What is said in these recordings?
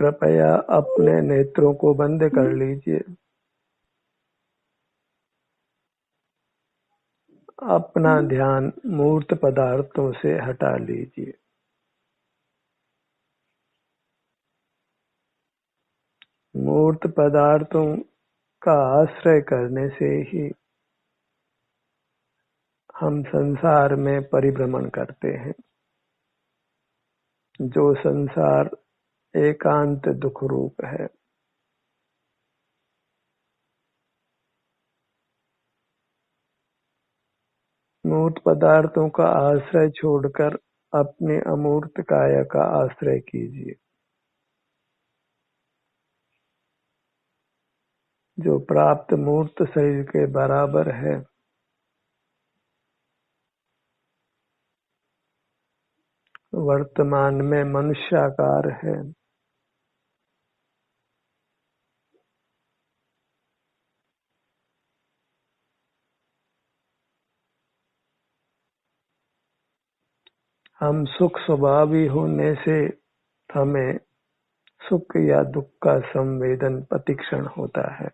कृपया अपने नेत्रों को बंद कर लीजिए। अपना ध्यान मूर्त पदार्थों से हटा लीजिए। मूर्त पदार्थों का आश्रय करने से ही हम संसार में परिभ्रमण करते हैं। जो संसार एकांत दुख रूप है। मूर्त पदार्थों का आश्रय छोड़कर अपने अमूर्त काया का आश्रय कीजिए, जो प्राप्त मूर्त शरीर के बराबर है। वर्तमान में मनुष्याकार है। हम सुख स्वभावी होने से हमें सुख या दुख का संवेदन प्रतिक्षण होता है।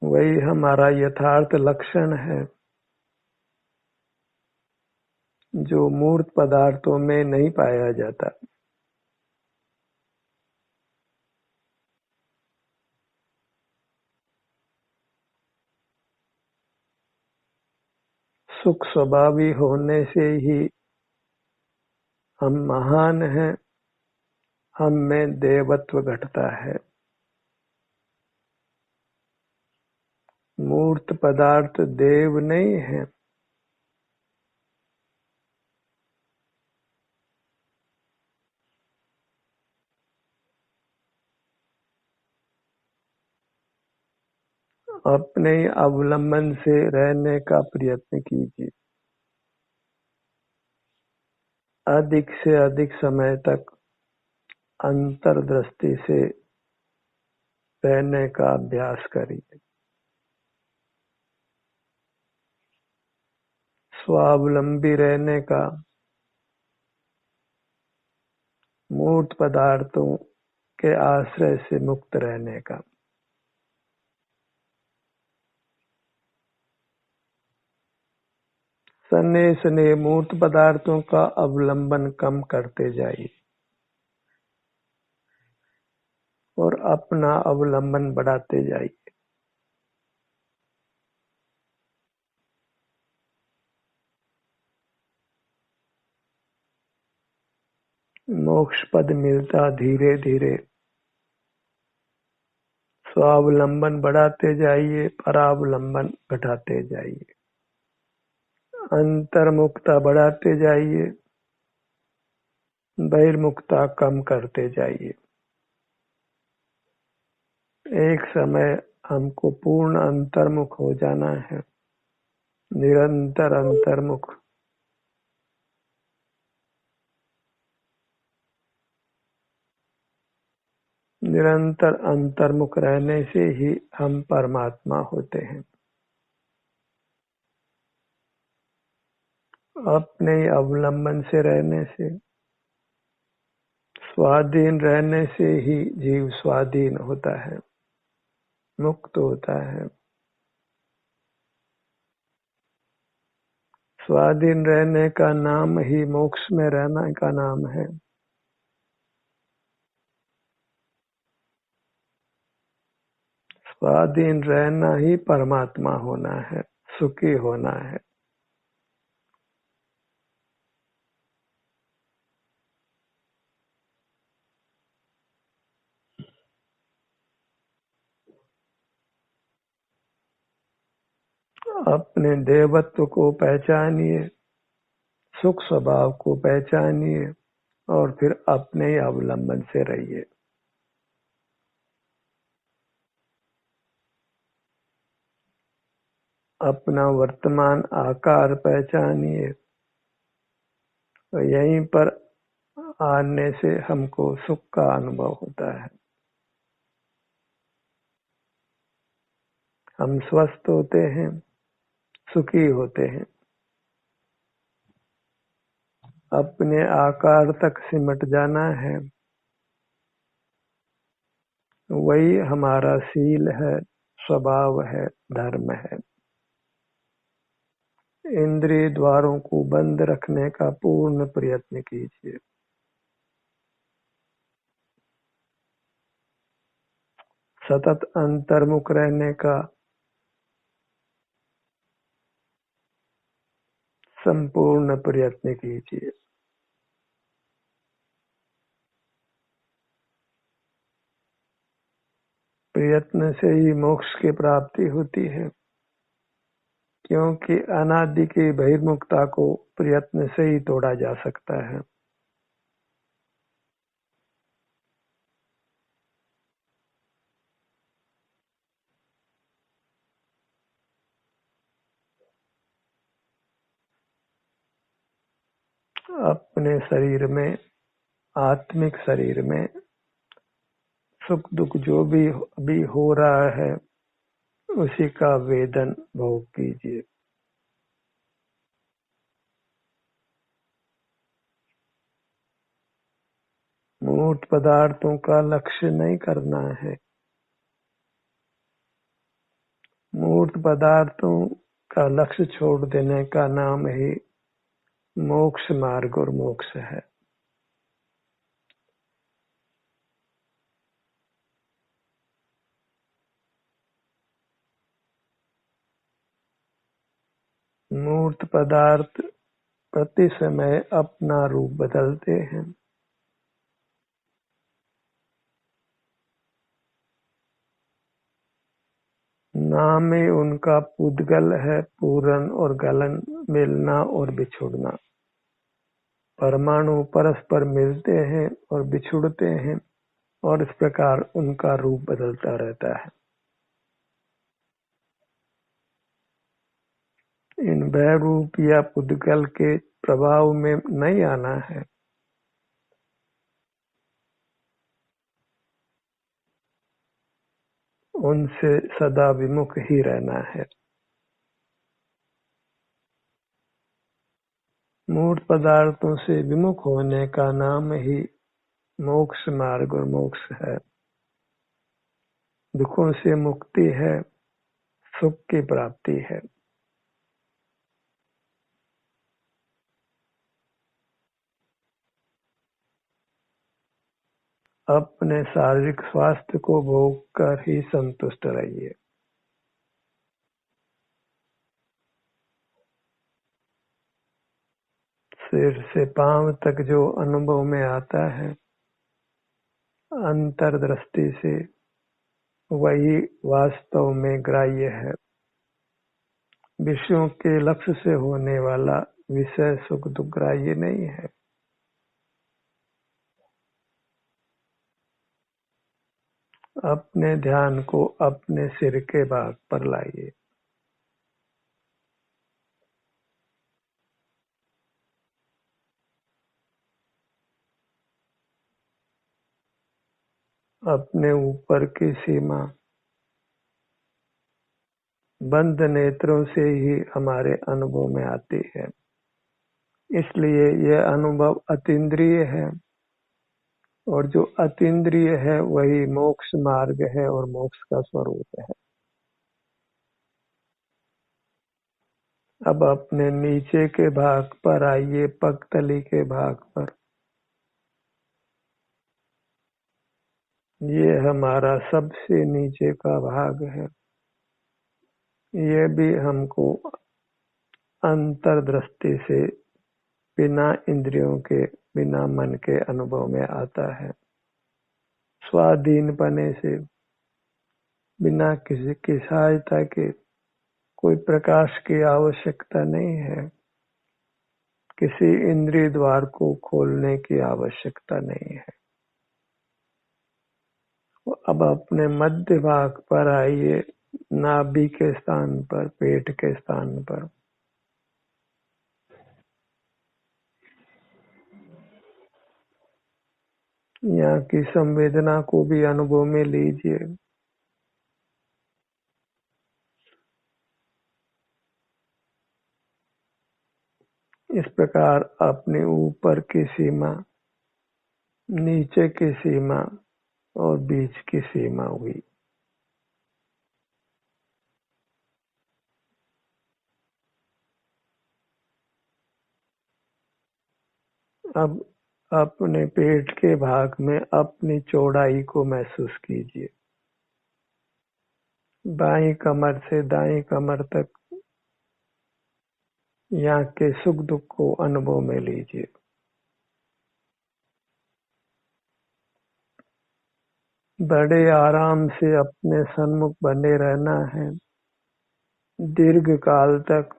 वही हमारा यथार्थ लक्षण है, जो मूर्त पदार्थों में नहीं पाया जाता। सुख स्वभावी होने से ही हम महान हैं, हम में देवत्व घटता है। मूर्त पदार्थ देव नहीं है। अपने अवलंबन से रहने का प्रयत्न कीजिए। अधिक से अधिक समय तक अंतर्दृष्टि से रहने का अभ्यास करिए। स्वावलंबी रहने का, मूर्त पदार्थों के आश्रय से मुक्त रहने का। सने सने मूर्त पदार्थों का अवलंबन कम करते जाइए और अपना अवलंबन बढ़ाते जाइए। मोक्ष पद मिलता धीरे धीरे। स्वावलंबन बढ़ाते जाइए, परावलंबन घटाते जाइए। अंतर्मुखता बढ़ाते जाइए, बहिर्मुखता कम करते जाइए। एक समय हमको पूर्ण अंतर्मुख हो जाना है। निरंतर अंतर्मुख। निरंतर अंतर्मुख रहने से ही हम परमात्मा होते हैं। अपने अवलंबन से रहने से, स्वाधीन रहने से ही जीव स्वाधीन होता है, मुक्त होता है। स्वाधीन रहने का नाम ही मोक्ष में रहने का नाम है। स्वाधीन रहना ही परमात्मा होना है, सुखी होना है। अपने देवत्व को पहचानिए, सुख स्वभाव को पहचानिए और फिर अपने अवलंबन से रहिए। अपना वर्तमान आकार पहचानिए, तो यहीं पर आने से हमको सुख का अनुभव होता है। हम स्वस्थ होते हैं, सुखी होते हैं। अपने आकार तक सिमट जाना है, वही हमारा शील है, स्वभाव है, धर्म है। इंद्रिय द्वारों को बंद रखने का पूर्ण प्रयत्न कीजिए। सतत अंतर्मुख रहने का संपूर्ण प्रयत्न कीजिए। प्रयत्न से ही मोक्ष की प्राप्ति होती है, क्योंकि अनादि की बहिर्मुखता को प्रयत्न से ही तोड़ा जा सकता है। अपने शरीर में, आत्मिक शरीर में सुख दुख जो भी अभी हो रहा है, उसी का वेदन भोग कीजिए। मूर्त पदार्थों का लक्ष्य नहीं करना है। मूर्त पदार्थों का लक्ष्य छोड़ देने का नाम ही मोक्ष मार्ग और मोक्ष है। मूर्त पदार्थ प्रति समय अपना रूप बदलते हैं। नाम ही उनका पुद्गल है, पूरन और गलन, मिलना और बिछुड़ना। परमाणु परस्पर मिलते हैं और बिछुड़ते हैं, और इस प्रकार उनका रूप बदलता रहता है। इन भय रूप या पुद्गल के प्रभाव में नहीं आना है। उनसे सदा विमुख ही रहना है। मूर्त पदार्थों से विमुख होने का नाम ही मोक्ष मार्ग और मोक्ष है। दुखों से मुक्ति है, सुख की प्राप्ति है। अपने शारीरिक स्वास्थ्य को भोग कर ही संतुष्ट रहिए। सिर से पांव तक जो अनुभव में आता है, अंतर्दृष्टि से, वही वास्तव में ग्राह्य है। विषयों के लक्ष्य से होने वाला विषय सुख दुख ग्राह्य नहीं है। अपने ध्यान को अपने सिर के भाग पर लाइए। अपने ऊपर की सीमा बंद नेत्रों से ही हमारे अनुभव में आती है, इसलिए यह अनुभव अतीन्द्रिय है, और जो अतीन्द्रिय है वही मोक्ष मार्ग है और मोक्ष का स्वरूप है। अब अपने नीचे के भाग पर आइए, पगतली के भाग पर। ये हमारा सबसे नीचे का भाग है। ये भी हमको अंतर्दृष्टि से, बिना इंद्रियों के, बिना मन के अनुभव में आता है। स्वाधीन पने से, बिना किसी की सहायता के, कोई प्रकाश की आवश्यकता नहीं है, किसी इंद्रिय द्वार को खोलने की आवश्यकता नहीं है। अब अपने मध्य भाग पर आइए, नाभि के स्थान पर, पेट के स्थान पर। यहाँ की संवेदना को भी अनुभव में लीजिए। इस प्रकार अपने ऊपर की सीमा, नीचे की सीमा और बीच की सीमा हुई। अब अपने पेट के भाग में अपनी चौड़ाई को महसूस कीजिए। बाईं कमर से दाईं कमर तक यहाँ के सुख दुख को अनुभव में लीजिए। बड़े आराम से अपने सन्मुख बने रहना है दीर्घ काल तक,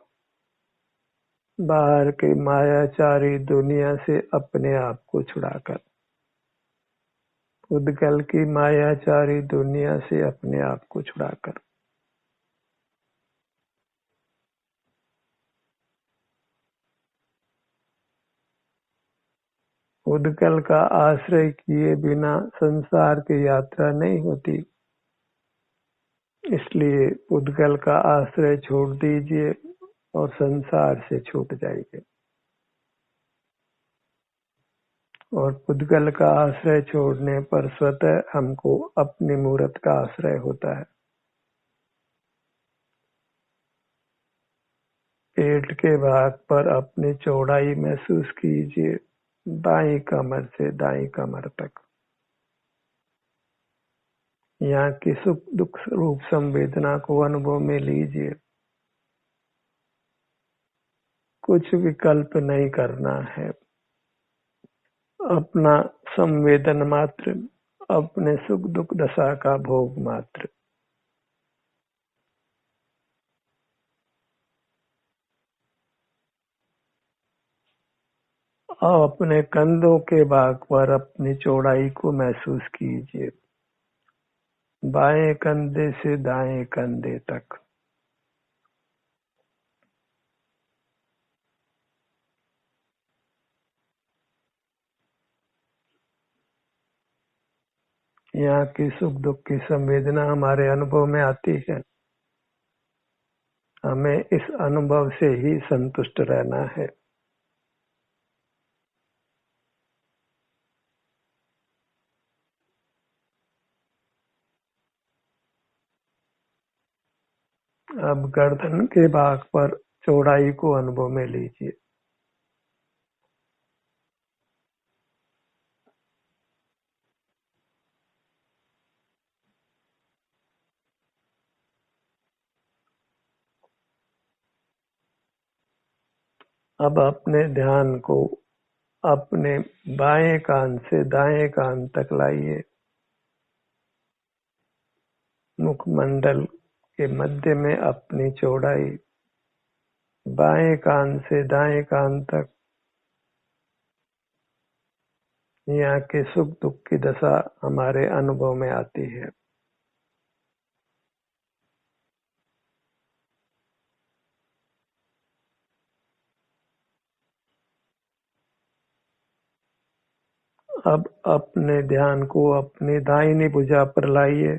बाहर की मायाचारी दुनिया से अपने आप को छुड़ाकर, उद्गल की मायाचारी दुनिया से अपने आप को छुड़ाकर। उद्गल का आश्रय किए बिना संसार की यात्रा नहीं होती, इसलिए उद्गल का आश्रय छोड़ दीजिए और संसार से छूट जाइए। और पुद्गल का आश्रय छोड़ने पर स्वतः हमको अपनी मूर्त का आश्रय होता है। पेट के भाग पर अपनी चौड़ाई महसूस कीजिए, बाईं कमर से दाईं कमर तक। यहाँ की सुख दुख रूप संवेदना को अनुभव में लीजिए। कुछ विकल्प नहीं करना है, अपना संवेदन मात्र, अपने सुख दुख दशा का भोग मात्र। और अपने कंधों के भाग पर अपनी चौड़ाई को महसूस कीजिए, बाएं कंधे से दाएं कंधे तक। यहाँ की सुख दुख की संवेदना हमारे अनुभव में आती है, हमें इस अनुभव से ही संतुष्ट रहना है। अब गर्दन के भाग पर चौड़ाई को अनुभव में लीजिए। अब अपने ध्यान को अपने बाएं कान से दाएं कान तक लाइए। मुखमंडल के मध्य में अपनी चौड़ाई, बाएं कान से दाएं कान तक। यहाँ के सुख दुख की दशा हमारे अनुभव में आती है। अब अपने ध्यान को अपनी दाहिनी भुजा पर लाइए।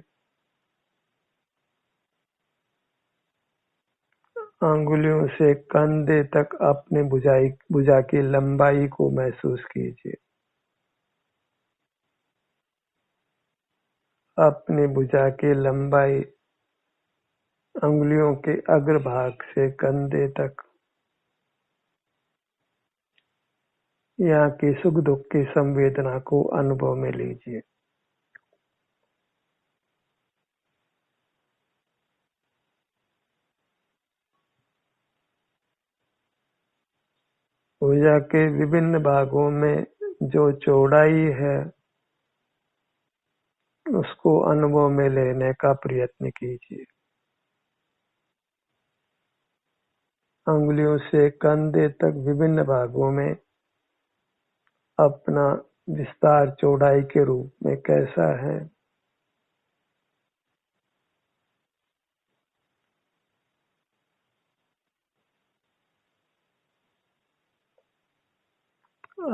अंगुलियों से कंधे तक अपने भुजा की लंबाई को महसूस कीजिए। अपनी भुजा की लंबाई अंगुलियों के अग्रभाग से कंधे तक। यहाँ की सुख दुख की संवेदना को अनुभव में लीजिए। भुजा के विभिन्न भागों में जो चौड़ाई है उसको अनुभव में लेने का प्रयत्न कीजिए। अंगुलियों से कंधे तक विभिन्न भागों में अपना विस्तार चौड़ाई के रूप में कैसा है।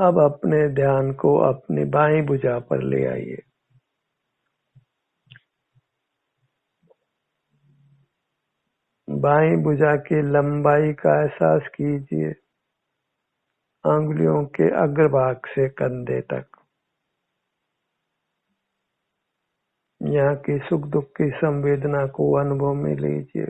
अब अपने ध्यान को अपनी बाईं भुजा पर ले आइए। बाईं भुजा की लंबाई का एहसास कीजिए। अंगुलियों के अग्रभाग से कंधे तक। यहाँ की सुख दुख की संवेदना को अनुभव में लीजिए।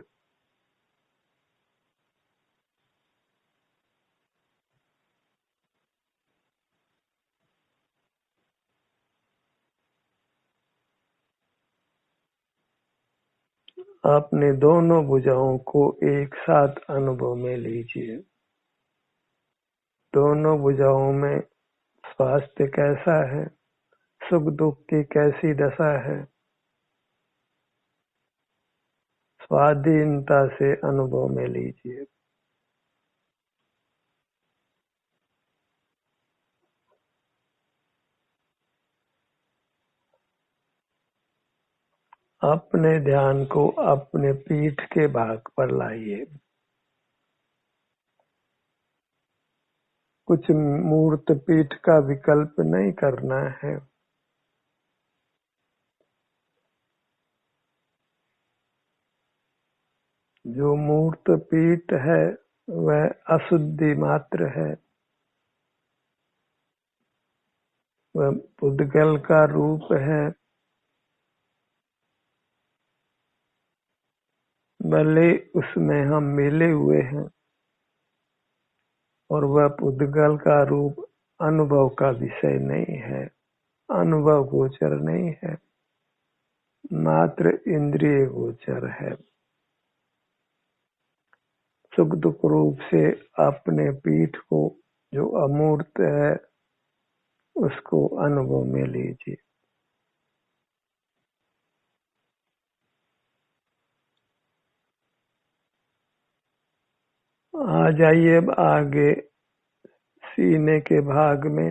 अपने दोनों भुजाओं को एक साथ अनुभव में लीजिए। दोनों भुजाओं में स्वास्थ्य कैसा है, सुख दुख की कैसी दशा है, स्वाधीनता से अनुभव में लीजिए। अपने ध्यान को अपने पीठ के भाग पर लाइए। कुछ मूर्त पीठ का विकल्प नहीं करना है। जो मूर्त पीठ है वह अशुद्धि मात्र है। वह पुद्गल का रूप है। भले उसमें हम मिले हुए हैं और वह पुद्गल का रूप अनुभव का विषय नहीं है, अनुभव गोचर नहीं है, मात्र इंद्रिय गोचर है। सुख दुख रूप से अपने पीठ को जो अमूर्त है उसको अनुभव में लीजिए। आ जाइए अब आगे सीने के भाग में।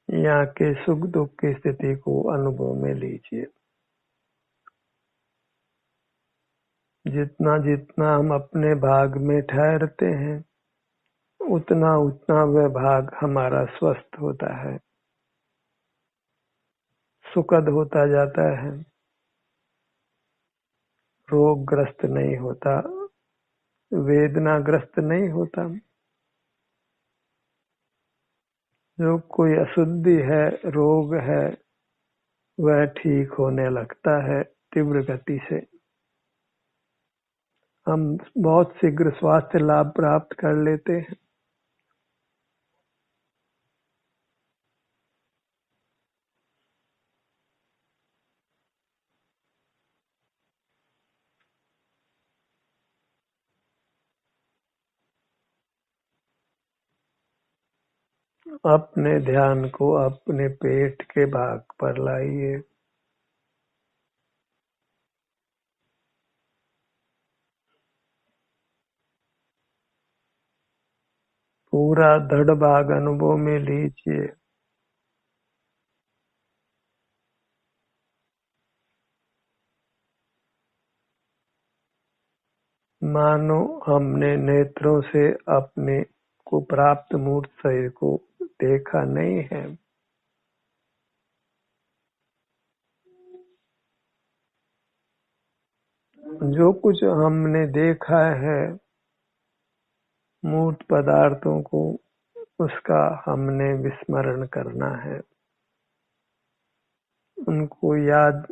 यहाँ के सुख दुख की स्थिति को अनुभव में लीजिए। जितना जितना हम अपने भाग में ठहरते हैं उतना उतना वह भाग हमारा स्वस्थ होता है, सुखद होता जाता है, रोगग्रस्त नहीं होता, वेदनाग्रस्त नहीं होता। जो कोई अशुद्धि है, रोग है, वह ठीक होने लगता है तीव्र गति से। हम बहुत शीघ्र स्वास्थ्य लाभ प्राप्त कर लेते हैं। अपने ध्यान को अपने पेट के भाग पर लाइए। पूरा धड़ भाग अनुभव में लीजिए। मानो हमने नेत्रों से अपने को प्राप्त मूर्त शरीर को देखा नहीं है। जो कुछ हमने देखा है मूर्त पदार्थों को, उसका हमने विस्मरण करना है। उनको याद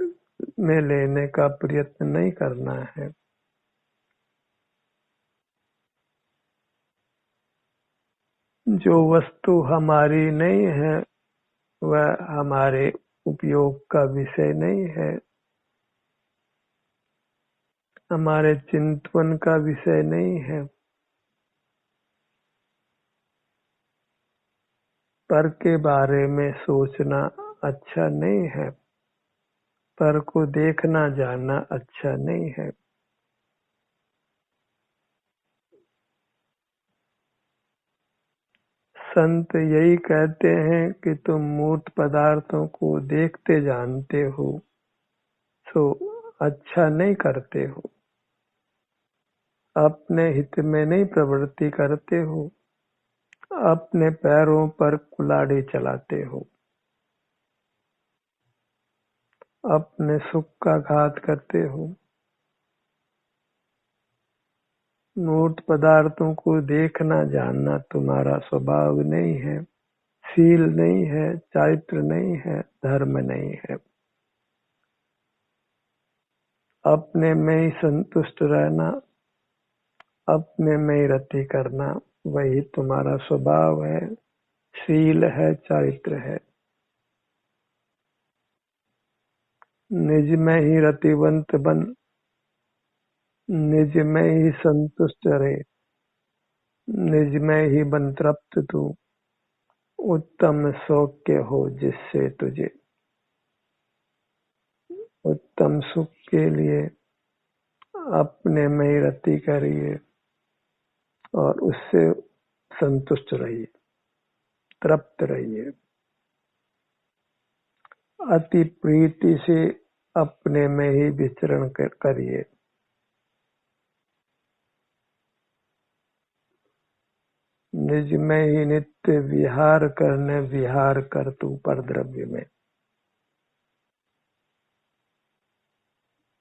में लेने का प्रयत्न नहीं करना है। जो वस्तु हमारी नहीं है वह हमारे उपयोग का विषय नहीं है, हमारे चिंतन का विषय नहीं है। पर के बारे में सोचना अच्छा नहीं है, पर को देखना जानना अच्छा नहीं है। संत यही कहते हैं कि तुम मूर्त पदार्थों को देखते जानते हो सो अच्छा नहीं करते हो, अपने हित में नहीं प्रवृत्ति करते हो, अपने पैरों पर कुल्हाड़ी चलाते हो। अपने सुख का घात करते हो। मूर्त पदार्थों को देखना जानना तुम्हारा स्वभाव नहीं है, शील नहीं है, चारित्र नहीं है, धर्म नहीं है। अपने में ही संतुष्ट रहना, अपने में ही रति करना, वही तुम्हारा स्वभाव है, शील है, चारित्र है। निज में ही रतिवंत बन, निज में ही संतुष्ट रहे, निज में ही बन तृप्त तू, उत्तम सौख्य हो जिससे तुझे। उत्तम सुख के लिए अपने में ही रति करिए और उससे संतुष्ट रहिए, तृप्त रहिए। अति प्रीति से अपने में ही विचरण करिए। निज में ही नित्य विहार करने विहार कर तू पर द्रव्य में।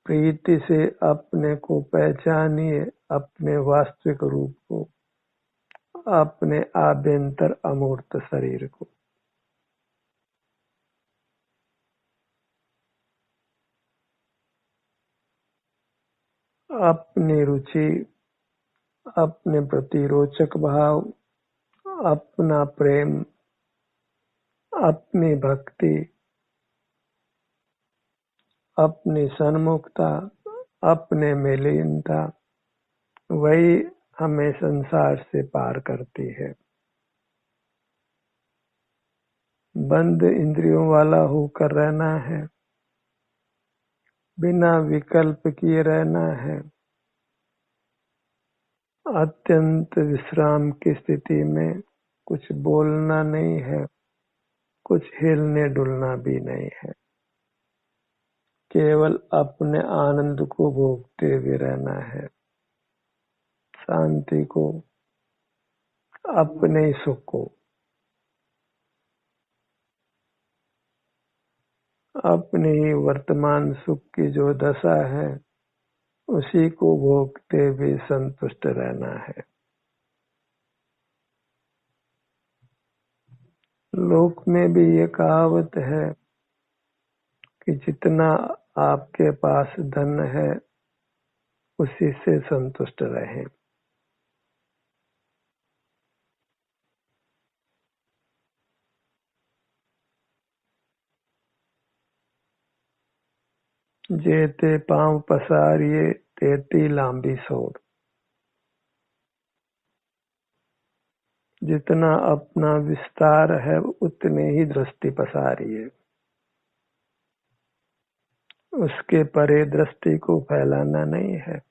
प्रीति से अपने को पहचानिए, अपने वास्तविक रूप को, अपने आभ्यंतर अमूर्त शरीर को। अपनी रुचि, अपने प्रति रोचक भाव, अपना प्रेम, अपनी भक्ति, अपनी सन्मुखता, अपने में लीनता, वही हमें संसार से पार करती है। बंद इंद्रियों वाला होकर रहना है, बिना विकल्प किए रहना है। अत्यंत विश्राम की स्थिति में कुछ बोलना नहीं है, कुछ हिलने डुलना भी नहीं है। केवल अपने आनंद को भोगते हुए रहना है, शांति को, अपने सुख को। अपने ही वर्तमान सुख की जो दशा है, उसी को भोगते हुए संतुष्ट रहना है। लोक में भी ये कहावत है कि जितना आपके पास धन है, उसी से संतुष्ट रहें। जेते पांव पसारिए तेती लांबी सोर। जितना अपना विस्तार है, उतने ही दृष्टि पसारिए। उसके परे दृष्टि को फैलाना नहीं है।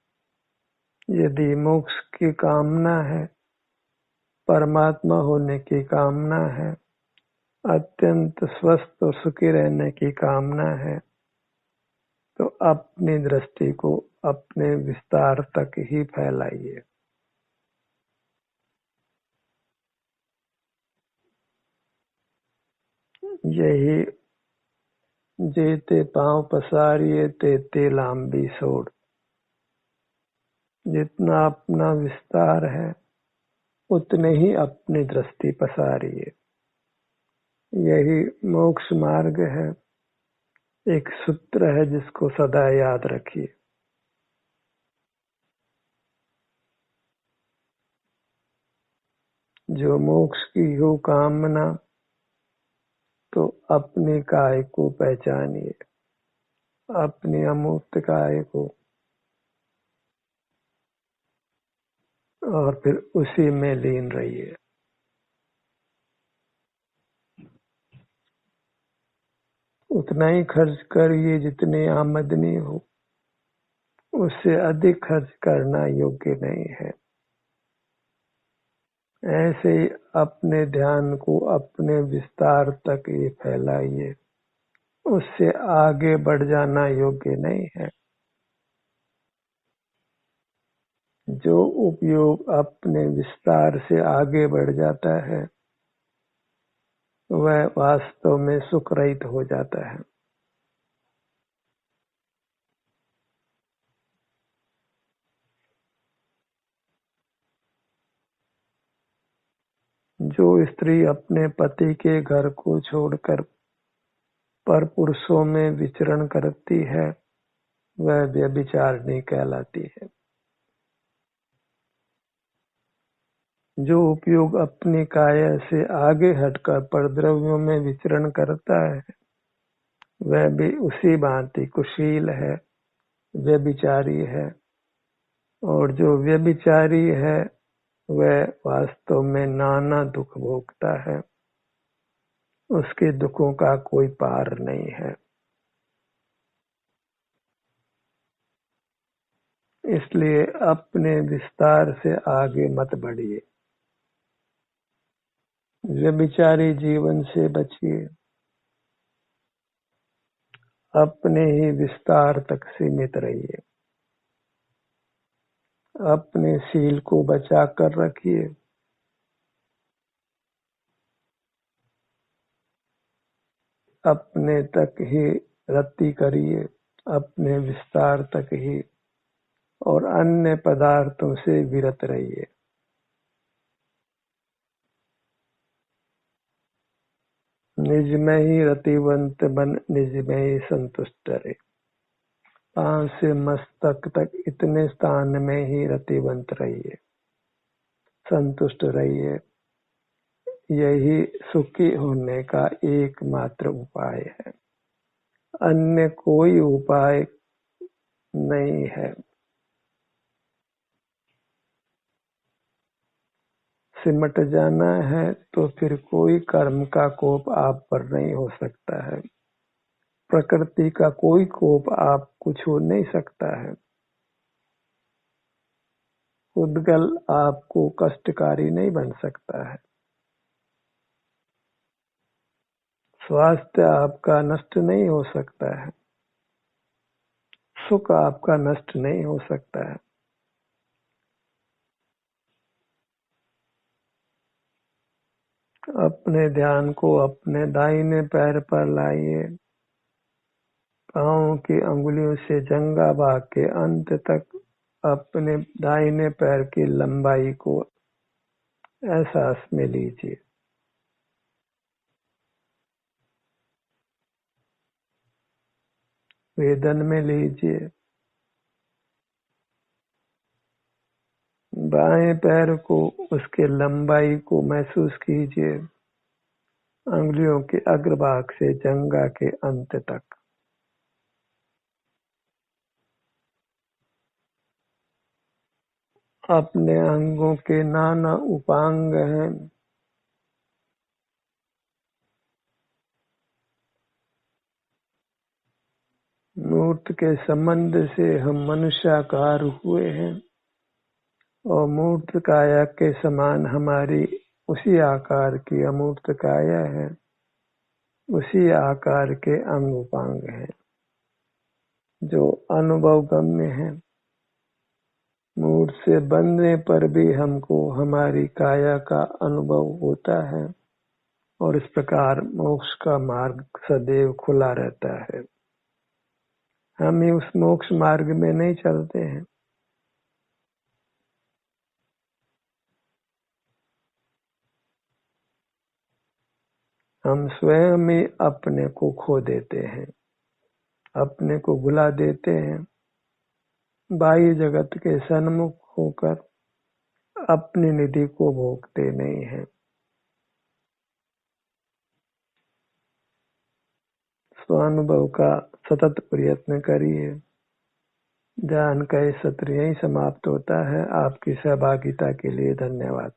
यदि मोक्ष की कामना है, परमात्मा होने की कामना है, अत्यंत स्वस्थ और सुखी रहने की कामना है, तो अपनी दृष्टि को अपने विस्तार तक ही फैलाइए। यही जेते पांव पसारिए तेते लांबी सोड़। जितना अपना विस्तार है, उतने ही अपनी दृष्टि पसारिए। यही मोक्ष मार्ग है। एक सूत्र है जिसको सदा याद रखिए। जो मोक्ष की हो कामना, तो अपने काय को पहचानिए, अपनी अमूर्त काय को, और फिर उसी में लीन रहिए। उतना ही खर्च करिए जितनी आमदनी हो, उससे अधिक खर्च करना योग्य नहीं है। ऐसे ही अपने ध्यान को अपने विस्तार तक ही फैलाइए, उससे आगे बढ़ जाना योग्य नहीं है। जो उपयोग अपने विस्तार से आगे बढ़ जाता है, वह वास्तव में सुख रहित हो जाता है। जो स्त्री अपने पति के घर को छोड़कर परपुरुषों में विचरण करती है वह व्यभिचारिणी कहलाती है। जो उपयोग अपनी काया से आगे हटकर परद्रव्यों में विचरण करता है वह भी उसी भांति कुशील है, व्यभिचारी है। और जो व्यभिचारी है वह वास्तव में नाना दुख भोगता है, उसके दुखों का कोई पार नहीं है। इसलिए अपने विस्तार से आगे मत बढ़िए, व्यभिचारी जीवन से बचिए, अपने ही विस्तार तक सीमित रहिए, अपने शील को बचा कर रखिए, अपने तक ही रति करिए, अपने विस्तार तक ही, और अन्य पदार्थों से विरत रहिए। निज में ही रतिवंत बन, निज में ही संतुष्ट रहे। पांव से मस्तक तक इतने स्थान में ही रतिवंत रहिए, संतुष्ट रहिए। यही सुखी होने का एकमात्र उपाय है, अन्य कोई उपाय नहीं है। सिमट जाना है तो फिर कोई कर्म का कोप आप पर नहीं हो सकता है, प्रकृति का कोई कोप आपको छू नहीं सकता है, उद्गल आपको कष्टकारी नहीं बन सकता है, स्वास्थ्य आपका नष्ट नहीं हो सकता है, सुख आपका नष्ट नहीं हो सकता है। अपने ध्यान को अपने दाहिने पैर पर लाइए, पांव की अंगुलियों से जंघा भाग के अंत तक अपने दाहिने पैर की लंबाई को एहसास में लीजिए। वेदन में लीजिए, बाएं पैर को उसके लंबाई को महसूस कीजिए, अंगुलियों के अग्रभाग से जंघा के अंत तक। अपने अंगों के नाना उपांग हैं, मूर्त के संबंध से हम मनुष्याकार हुए हैं और मूर्त काया के समान हमारी उसी आकार की अमूर्त काया है, उसी आकार के अंग उपांग हैं जो अनुभव गम्य है। मूर्त से बनने पर भी हमको हमारी काया का अनुभव होता है और इस प्रकार मोक्ष का मार्ग सदैव खुला रहता है। हम ही उस मोक्ष मार्ग में नहीं चलते हैं, हम स्वयं ही अपने को खो देते हैं, अपने को भुला देते हैं, बाह्य जगत के सन्मुख होकर अपनी निधि को भोगते नहीं हैं। स्वानुभव का सतत प्रयत्न करिए। ध्यान का ये सत्र यहीं समाप्त होता है। आपकी सहभागिता के लिए धन्यवाद।